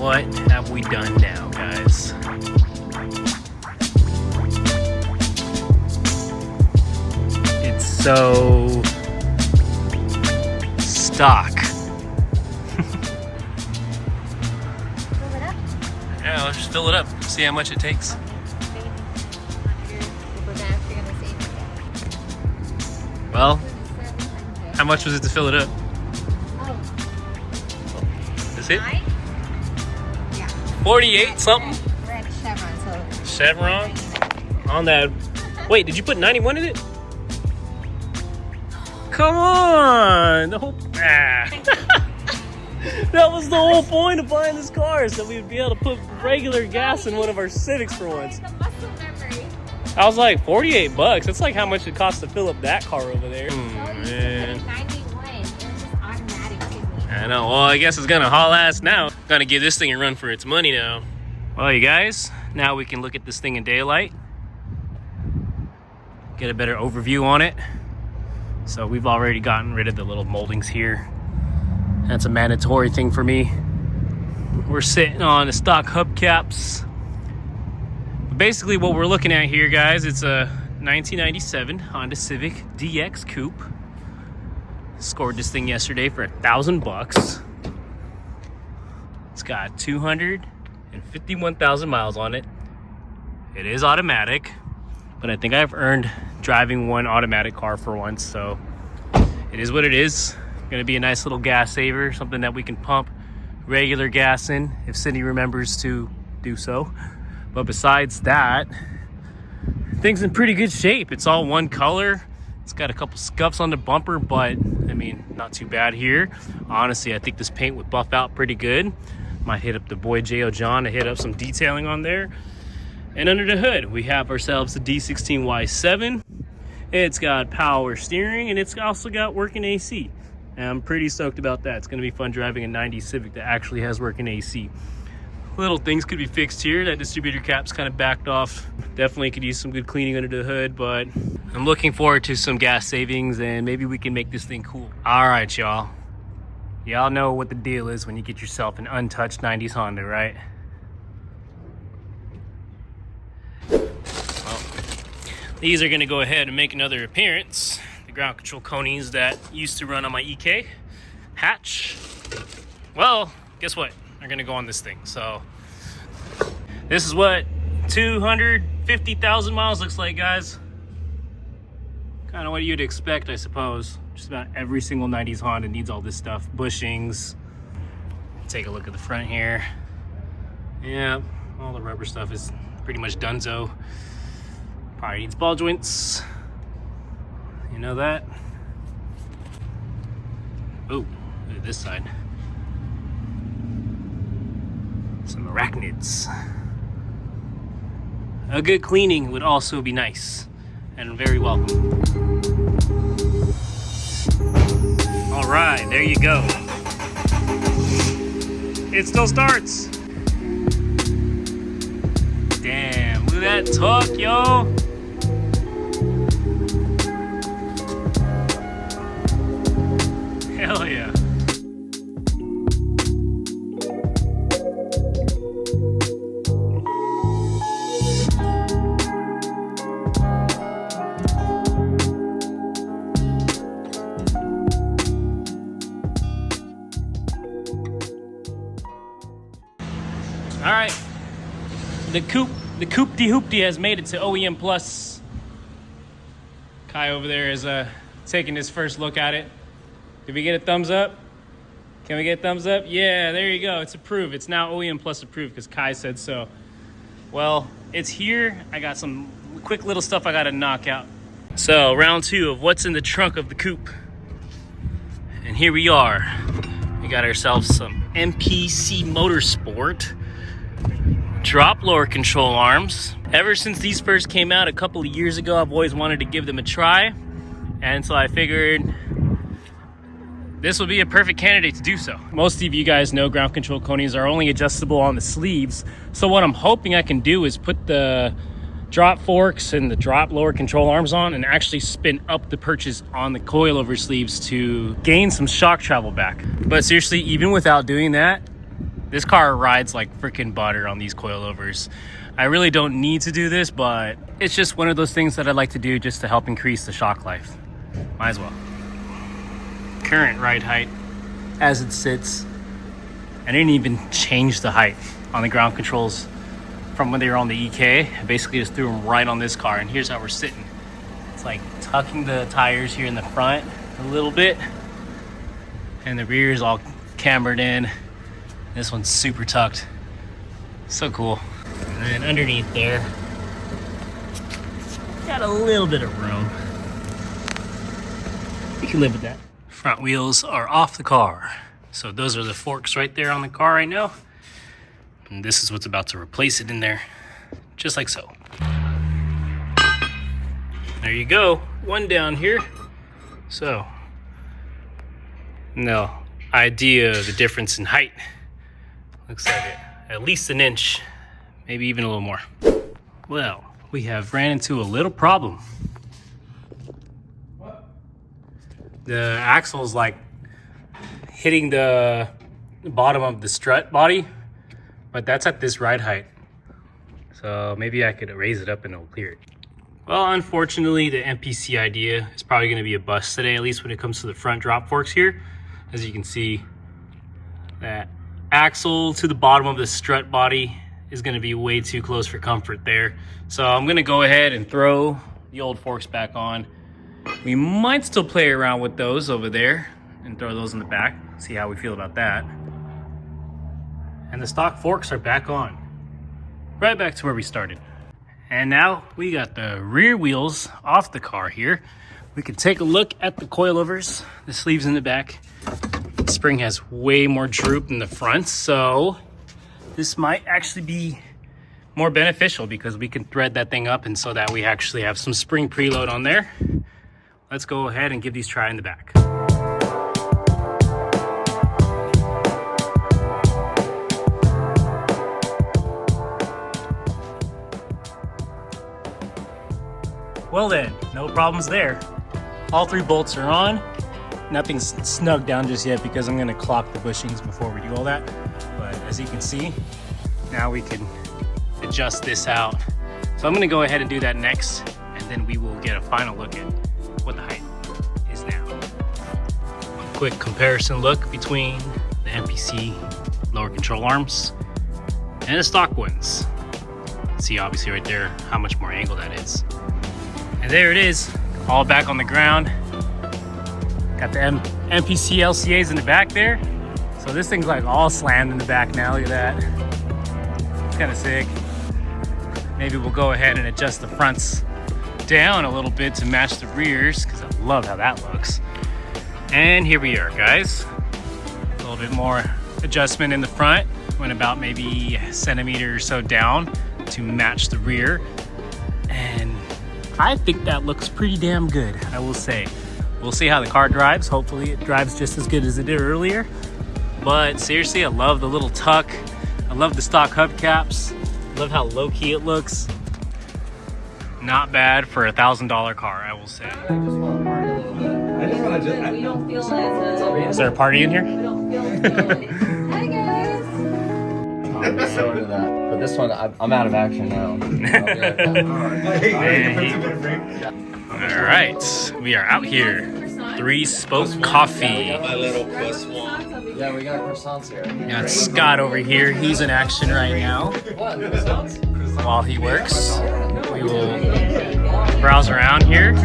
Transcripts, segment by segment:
What have we done now, guys? It's so stock. Yeah, let's just fill it up. See how much it takes. Well, how much was it to fill it up? Is it? Yeah. 48 something? We're at Chevron, so. Chevron? On that. Wait, did you put 91 in it? Come on! The whole. That was the whole point of buying this car, so we would be able to put regular gas in one of our Civics for once. I was like, 48 bucks. That's like how much it costs to fill up that car over there. Man. I know. Well, I guess it's gonna haul ass now. Gonna give this thing a run for its money now. Well, you guys, now we can look at this thing in daylight. Get a better overview on it. So we've already gotten rid of the little moldings here. That's a mandatory thing for me. We're sitting on the stock hubcaps. Basically what we're looking at here, guys, it's a 1997 Honda Civic DX Coupe. Scored this thing yesterday for $1,000. It's got 251,000 miles on it. It is automatic, but I think I've earned driving one automatic car for once, so it is what it is. Gonna be a nice little gas saver, something that we can pump regular gas in if Cindy remembers to do so. But besides that, thing's in pretty good shape. It's all one color. It's got a couple scuffs on the bumper, but I mean, not too bad here. Honestly, I think this paint would buff out pretty good. Might hit up the boy J.O. John to hit up some detailing on there. And under the hood, we have ourselves the D16Y7. It's got power steering, and it's also got working AC. And I'm pretty stoked about that. It's gonna be fun driving a 90s Civic that actually has working AC. Little things could be fixed here. That distributor cap's kind of backed off. Definitely could use some good cleaning under the hood, but I'm looking forward to some gas savings and maybe we can make this thing cool. All right, y'all. Y'all know what the deal is when you get yourself an untouched 90s Honda, right? Well, these are gonna go ahead and make another appearance. The ground control Konis that used to run on my EK hatch. Well, guess what? They're gonna go on this thing. So this is what 250,000 miles looks like, guys. Kind of what you'd expect, I suppose. Just about every single 90s Honda needs all this stuff. Bushings. Take a look at the front here. Yeah, all the rubber stuff is pretty much donezo. Probably needs ball joints. You know that? Oh, look at this side. Some arachnids. A good cleaning would also be nice and very welcome. All right, there you go. It still starts. Damn, look at that torque, yo. Hell yeah. All right, the Coupe de Hoopty has made it to OEM Plus. Kai over there is taking his first look at it. Did we get a thumbs up? Can we get a thumbs up? Yeah, there you go. It's approved. It's now OEM Plus approved because Kai said so. Well, it's here. I got some quick little stuff I got to knock out. So round two of what's in the trunk of the Coupe. And here we are. We got ourselves some MPC Motorsport drop lower control arms. Ever since these first came out a couple of years ago, I've always wanted to give them a try. And so I figured this would be a perfect candidate to do so. Most of you guys know ground control Konis are only adjustable on the sleeves. So what I'm hoping I can do is put the drop forks and the drop lower control arms on and actually spin up the perches on the coilover sleeves to gain some shock travel back. But seriously, even without doing that, This car rides like freaking butter on these coilovers. I really don't need to do this, but it's just one of those things that I'd like to do just to help increase the shock life. Might as well. Current ride height as it sits. I didn't even change the height on the ground controls from when they were on the EK. I basically just threw them right on this car, and here's how we're sitting. It's like tucking the tires here in the front a little bit, and the rear is all cambered in. This one's super tucked. So cool. And then underneath there, got a little bit of room. You can live with that. Front wheels are off the car. So those are the forks right there on the car right now. And this is what's about to replace it in there. Just like so. There you go. One down here. So, no idea of the difference in height. Looks like it. At least an inch, maybe even a little more. Well, we have ran into a little problem. What? The axle's like hitting the bottom of the strut body, but that's at this ride height. So maybe I could raise it up and it'll clear it. Well, unfortunately, the MPC idea is probably going to be a bust today, at least when it comes to the front drop forks here. As you can see, that axle to the bottom of the strut body is going to be way too close for comfort there. So I'm going to go ahead and throw the old forks back on. We might still play around with those over there and throw those in the back, see how we feel about that. And the stock forks are back on, right back to where we started. And now we got the rear wheels off the car here. We can take a look at the coilovers, the sleeves in the back. The spring has way more droop than the front, so this might actually be more beneficial because we can thread that thing up and so that we actually have some spring preload on there. Let's go ahead and give these a try in the back. Well then, no problems there. All three bolts are on. Nothing's snug down just yet because I'm gonna clock the bushings before we do all that. But as you can see, now we can adjust this out. So I'm gonna go ahead and do that next, and then we will get a final look at what the height is now. Quick comparison look between the MPC lower control arms and the stock ones. See obviously right there how much more angle that is. And there it is, all back on the ground. Got the MPC LCAs in the back there. So this thing's like all slammed in the back now, look at that. It's kind of sick. Maybe we'll go ahead and adjust the fronts down a little bit to match the rears, because I love how that looks. And here we are, guys. A little bit more adjustment in the front. Went about maybe a centimeter or so down to match the rear. And I think that looks pretty damn good, I will say. We'll see how the car drives. Hopefully it drives just as good as it did earlier. But seriously, I love the little tuck. I love the stock hubcaps. I love how low-key it looks. Not bad for a $1,000 car, I will say. Is there a party in here? Hi guys. Sort of that. But this one, I'm out of action now. All right, we are out here. 3-Spoke Coffee. My little plus one. Yeah, we got croissants here. We got Scott over here. He's in action right now. What? Croissants? While he works, we will browse around here.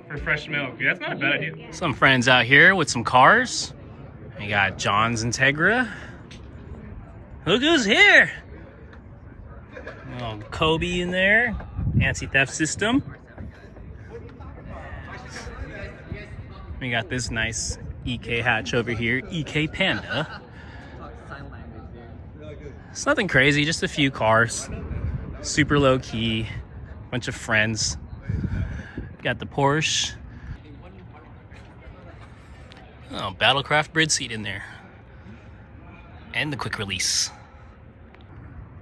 For fresh milk. Yeah, that's not a bad idea. Some friends out here with some cars. We got John's Integra. Look who's here. Oh, Kobe in there. Anti-theft system. We got this nice EK hatch over here. EK Panda. It's nothing crazy, just a few cars. Super low key. Bunch of friends. Got the Porsche. Oh, Battlecraft bridge seat in there. And the quick release.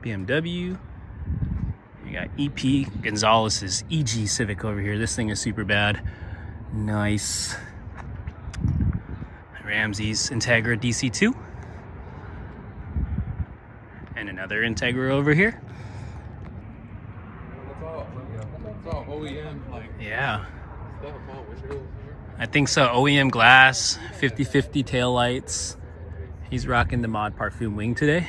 BMW. We got EP Gonzalez's EG Civic over here. This thing is super bad. Nice. Ramsey's Integra DC2. And another Integra over here. That's all OEM, like, Yeah. stuff, all windows here. I think so. OEM glass, 50/50 taillights. He's rocking the Mod Parfum wing today.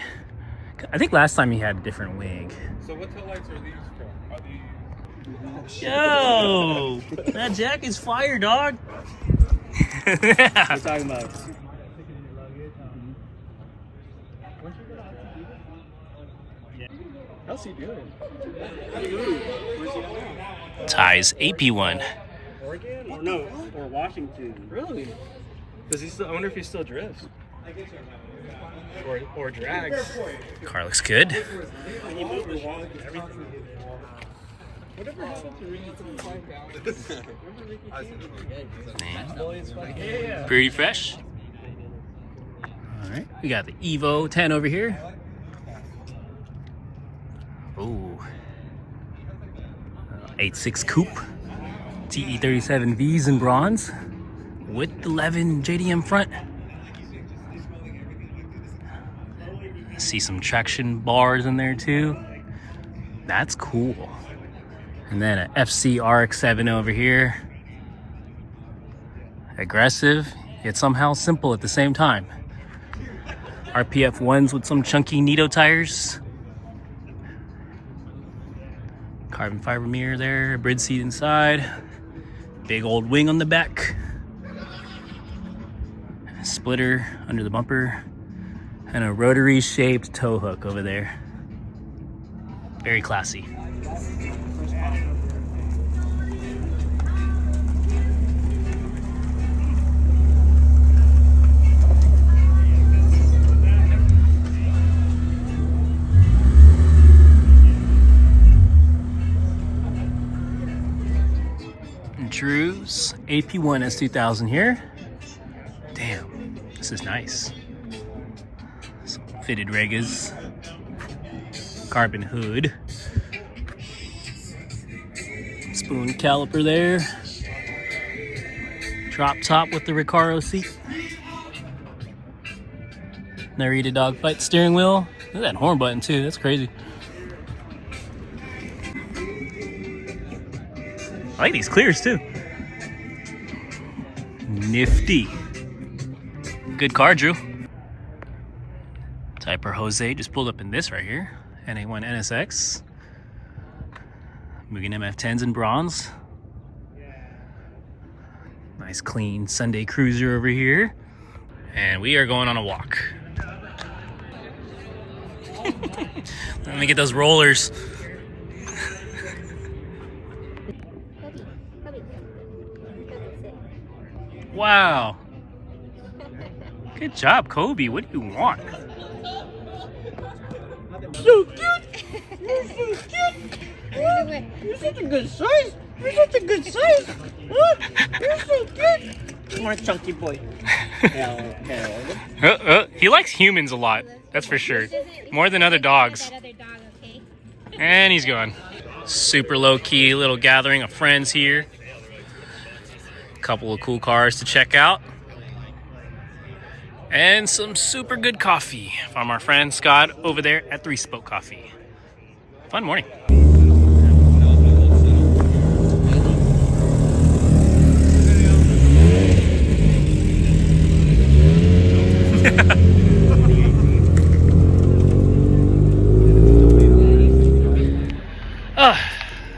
I think last time he had a different wing. So what taillights are these from? Are these... Yo! That jack is fire, dog! We're talking about. How's he doing? Ty's AP1. Oregon? Or no, or Washington. Really? Does he still? I wonder if he still drifts. Or drags. Car looks good. When you move your wallet, everything. Whatever happened to Ricky to find out? Yeah. Pretty fresh. Alright, we got the Evo 10 over here. Ooh. 8.6 Coupe. TE37 V's in bronze. With 11 JDM front. See some traction bars in there too. That's cool. And then a FC RX-7 over here. Aggressive, yet somehow simple at the same time. RPF 1s with some chunky Nito tires. Carbon fiber mirror there, bridge seat inside. Big old wing on the back. Splitter under the bumper. And a rotary shaped tow hook over there. Very classy. Drew's AP1 S2000 here. Damn, this is nice. Some fitted regas, carbon hood, spoon caliper there, drop top with the Recaro seat, Narita dogfight steering wheel. Look at that horn button too, that's crazy. I like these clears too. Nifty. Good car, Drew. Typer Jose just pulled up in this right here. NA1 NSX. Mugen MF10s in bronze. Nice clean Sunday cruiser over here. And we are going on a walk. Let me get those rollers. Wow. Good job, Kobe. What do you want? So cute! You're so cute! Huh? You're such a good size! You're such a good size! Huh? You're so cute! More chunky boy. He likes humans a lot. That's for sure. More than other dogs. And he's gone. Super low-key little gathering of friends here. Couple of cool cars to check out. And some super good coffee from our friend Scott over there at 3 Spoke Coffee. Fun morning.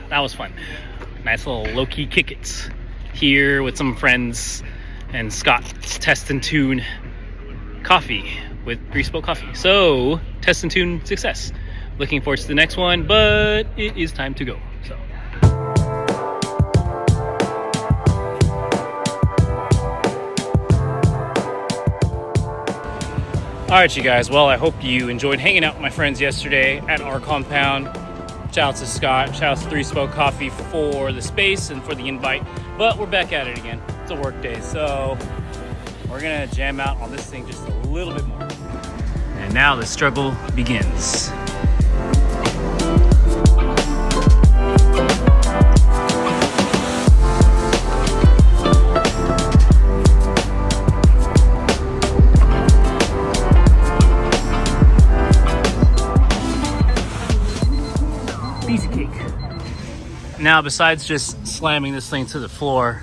That was fun. Nice little low-key kick-its here with some friends and Scott's Test and Tune coffee with 3 Spoke Coffee. So, Test and Tune success. Looking forward to the next one, but it is time to go. So. All right, you guys. Well, I hope you enjoyed hanging out with my friends yesterday at our compound. Shout out to Scott. Shout out to 3 Spoke Coffee for the space and for the invite. But we're back at it again. It's a work day, so we're We're gonna jam out on this thing just a little bit more. And now the struggle begins. Piece of cake. Now, besides just slamming this thing to the floor,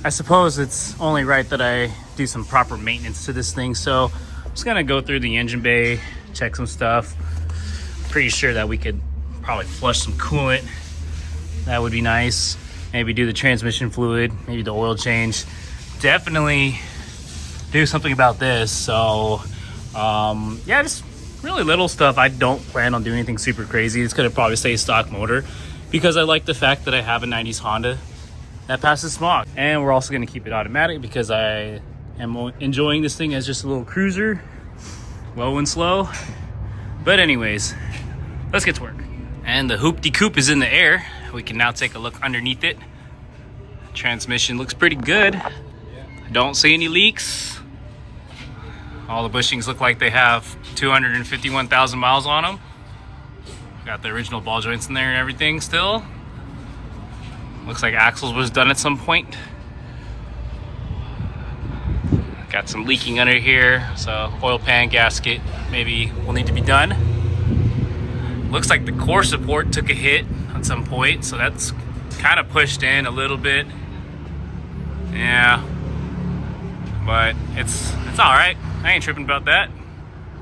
I suppose it's only right that I do some proper maintenance to this thing. So I'm just gonna go through the engine bay, check some stuff. Pretty sure that we could probably flush some coolant. That would be nice. Maybe do the transmission fluid, maybe the oil change. Definitely do something about this. So yeah, just really little stuff. I don't plan on doing anything super crazy. It's gonna probably stay stock motor because I like the fact that I have a 90s Honda that passes smog. And we're also gonna keep it automatic because I am enjoying this thing as just a little cruiser, low and slow. But anyways, let's get to work. And the Coupe is in the air. We can now take a look underneath it. Transmission looks pretty good. I don't see any leaks. All the bushings look like they have 251,000 miles on them. Got the original ball joints in there and everything still. Looks like axles was done at some point. Got some leaking under here, so oil pan gasket maybe will need to be done. Looks like the core support took a hit at some point, so that's kind of pushed in a little bit. Yeah, but it's all right. I ain't tripping about that.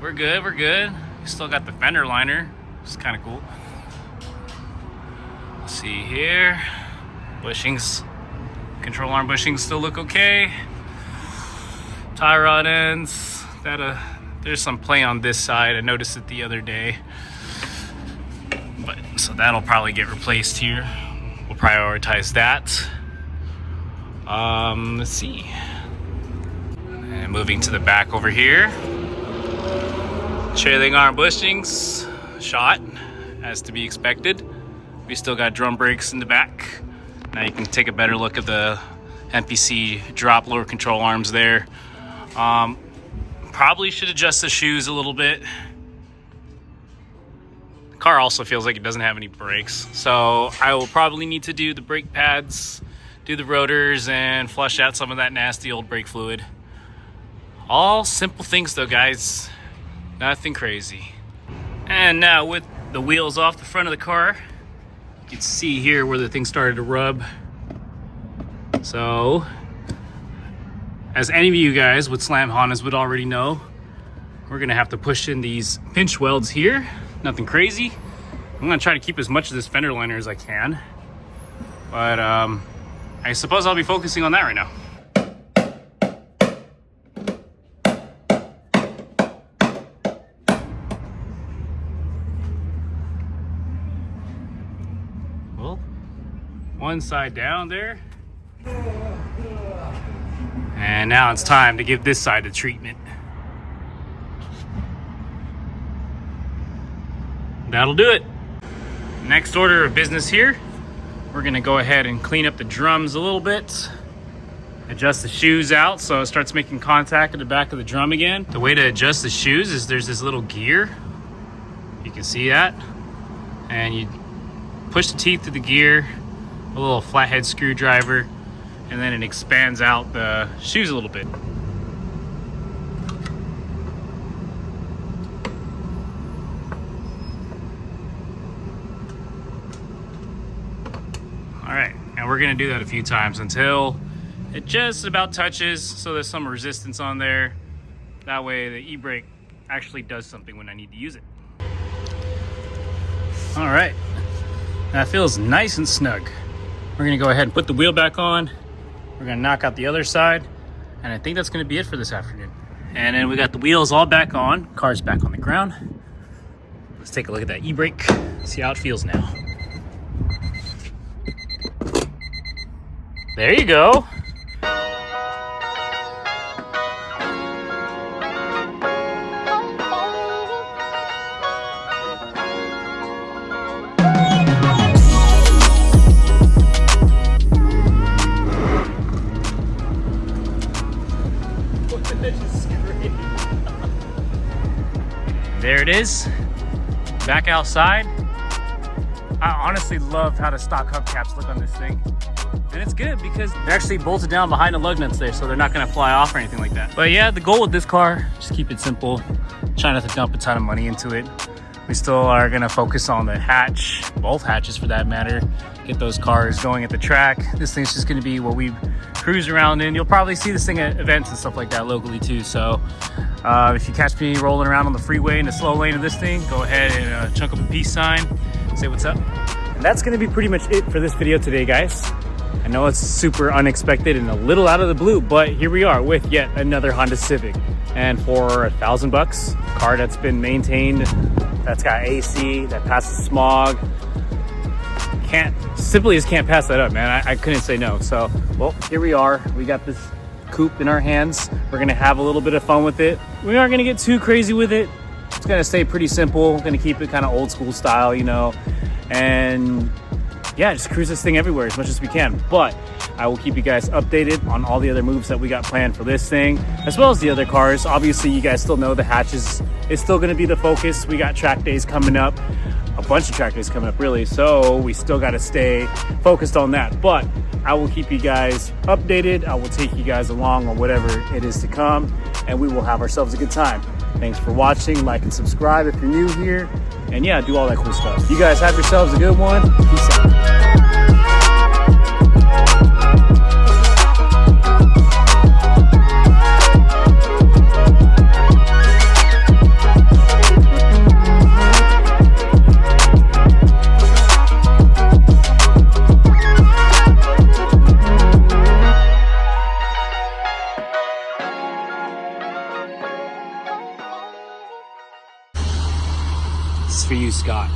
We're good, we're good. Still got the fender liner, which is kind of cool. Let's see here. Bushings, control arm bushings still look okay. Tie rod ends, there's some play on this side. I noticed it the other day. But so that'll probably get replaced here. We'll prioritize that. Let's see. And moving to the back over here. Trailing arm bushings, shot, as to be expected. We still got drum brakes in the back. Now you can take a better look at the MPC drop lower control arms there. Probably should adjust the shoes a little bit. The car also feels like it doesn't have any brakes, so I will probably need to do the brake pads, do the rotors, and flush out some of that nasty old brake fluid. All simple things though, guys. Nothing crazy. And now with the wheels off the front of the car, you can see here where the thing started to rub. So, as any of you guys with Slam Hondas would already know, we're gonna have to push in these pinch welds here. Nothing crazy. I'm gonna try to keep as much of this fender liner as I can. But I suppose I'll be focusing on that right now. Well, one side down there. And now it's time to give this side a treatment. That'll do it. Next order of business here, we're gonna go ahead and clean up the drums a little bit, adjust the shoes out so it starts making contact at the back of the drum again. The way to adjust the shoes is there's this little gear. You can see that. And you push the teeth to the gear, a little flathead screwdriver, and then it expands out the shoes a little bit. All right, and we're gonna do that a few times until it just about touches, so there's some resistance on there. That way the e-brake actually does something when I need to use it. All right, that feels nice and snug. We're gonna go ahead and put the wheel back on. We're gonna knock out the other side, and I think that's gonna be it for this afternoon. And then we got the wheels all back on, car's back on the ground. Let's take a look at that e-brake, see how it feels now. There you go. There it is. Back outside. I honestly love how the stock hubcaps look on this thing. And it's good because they're actually bolted down behind the lug nuts there, so they're not gonna fly off or anything like that. But yeah, the goal with this car, just keep it simple. Try not to dump a ton of money into it. We still are gonna focus on the hatch, both hatches for that matter, get those cars going at the track. This thing's just gonna be what we cruise around in. You'll probably see this thing at events and stuff like that locally too. So if you catch me rolling around on the freeway in the slow lane of this thing, go ahead and chunk up a peace sign, say what's up. And that's gonna be pretty much it for this video today, guys. I know it's super unexpected and a little out of the blue, but here we are with yet another Honda Civic. And for $1,000, car that's been maintained, that's got AC, that passes smog. Simply just can't pass that up, man. I couldn't say no. So, well, here we are. We got this Coupe in our hands. We're gonna have a little bit of fun with it. We aren't gonna get too crazy with it. It's gonna stay pretty simple. We're gonna keep it kind of old school style, you know, and yeah, just cruise this thing everywhere as much as we can. But I will keep you guys updated on all the other moves that we got planned for this thing, as well as the other cars. Obviously, you guys still know the hatches is still going to be the focus. We got track days coming up, a bunch of track days coming up, really. So we still got to stay focused on that. But I will keep you guys updated. I will take you guys along on whatever it is to come, and we will have ourselves a good time. Thanks for watching. Like and subscribe if you're new here. And yeah, do all that cool stuff. You guys have yourselves a good one. Peace out. This is for you, Scott.